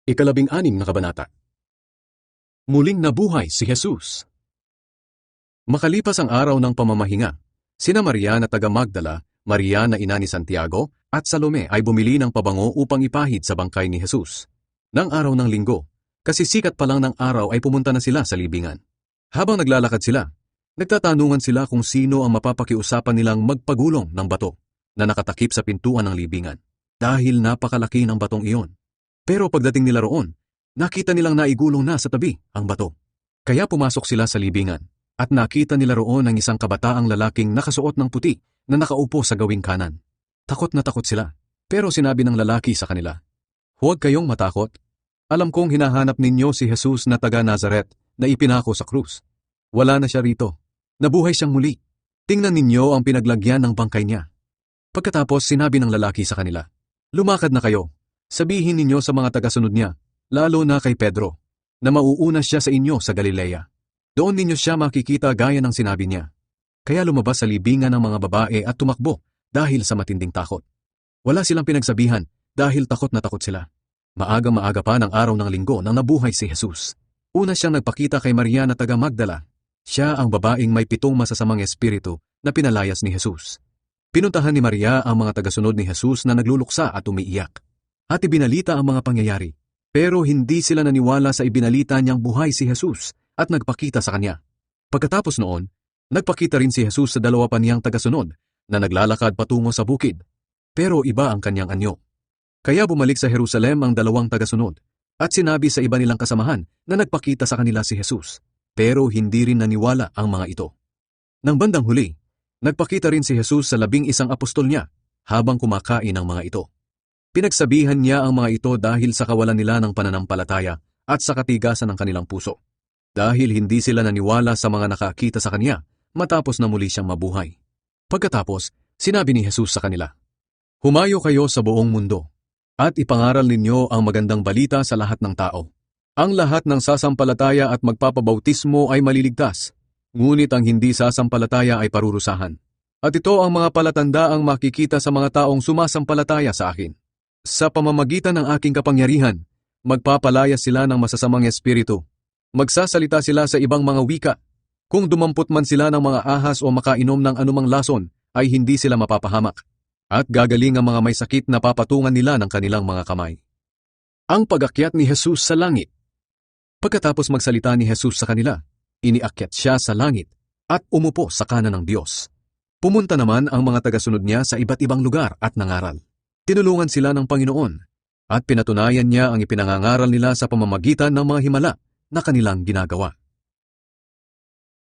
Ikalabing-anim na kabanata. Muling nabuhay si Jesus. Makalipas ang araw ng pamamahinga, sina Maria na taga Magdala, Maria na ina ni Santiago, at Salome ay bumili ng pabango upang ipahid sa bangkay ni Jesus. Nang araw ng linggo, kasi sikat pa lang ng araw ay pumunta na sila sa libingan. Habang naglalakad sila, nagtatanungan sila kung sino ang mapapakiusapan nilang magpagulong ng bato na nakatakip sa pintuan ng libingan, dahil napakalaki ng batong iyon. Pero pagdating nila roon, nakita nilang naigulong na sa tabi ang bato. Kaya pumasok sila sa libingan, at nakita nila roon ang isang kabataang lalaking nakasuot ng puti na nakaupo sa gawing kanan. Takot na takot sila, pero sinabi ng lalaki sa kanila, "Huwag kayong matakot. Alam kong hinahanap ninyo si Jesus na taga Nazaret na ipinako sa krus. Wala na siya rito. Nabuhay siyang muli. Tingnan ninyo ang pinaglagyan ng bangkay niya." Pagkatapos sinabi ng lalaki sa kanila, "Lumakad na kayo. Sabihin ninyo sa mga tagasunod niya, lalo na kay Pedro, na mauuna siya sa inyo sa Galilea. Doon ninyo siya makikita gaya ng sinabi niya." Kaya lumabas sa libingan ng mga babae at tumakbo dahil sa matinding takot. Wala silang pinagsabihan dahil takot na takot sila. Maaga-maaga pa ng araw ng linggo nang nabuhay si Jesus. Una siyang nagpakita kay Maria na taga Magdala. Siya ang babaeng may 7 masasamang espiritu na pinalayas ni Jesus. Pinuntahan ni Maria ang mga tagasunod ni Jesus na nagluluksa at umiiyak. At ibinalita ang mga pangyayari. Pero hindi sila naniwala sa ibinalita niyang buhay si Jesus at nagpakita sa kanya. Pagkatapos noon, nagpakita rin si Jesus sa 2 pa niyang tagasunod na naglalakad patungo sa bukid. Pero iba ang kanyang anyo. Kaya bumalik sa Jerusalem ang 2 tagasunod at sinabi sa iba nilang kasamahan na nagpakita sa kanila si Jesus. Pero hindi rin naniwala ang mga ito. Nang bandang huli, nagpakita rin si Jesus sa 11 apostol niya habang kumakain ang mga ito. Pinagsabihan niya ang mga ito dahil sa kawalan nila ng pananampalataya at sa katigasan ng kanilang puso. Dahil hindi sila naniwala sa mga nakakita sa kanya matapos na muli siyang mabuhay. Pagkatapos, sinabi ni Jesus sa kanila, "Humayo kayo sa buong mundo at ipangaral ninyo ang magandang balita sa lahat ng tao. Ang lahat ng sasampalataya at magpapabautismo ay maliligtas, ngunit ang hindi sasampalataya ay parurusahan. At ito ang mga palatandaang makikita sa mga taong sumasampalataya sa akin. Sa pamamagitan ng aking kapangyarihan, magpapalaya sila ng masasamang espiritu. Magsasalita sila sa ibang mga wika. Kung dumampot man sila ng mga ahas o makainom ng anumang lason, ay hindi sila mapapahamak. At gagaling ang mga may sakit na papatungan nila ng kanilang mga kamay." Ang pag-akyat ni Jesus sa langit. Pagkatapos magsalita ni Jesus sa kanila, iniakyat siya sa langit at umupo sa kanan ng Diyos. Pumunta naman ang mga tagasunod niya sa iba't ibang lugar at nangaral. Tinulungan sila ng Panginoon at pinatunayan niya ang ipinangangaral nila sa pamamagitan ng mga himala na kanilang ginagawa.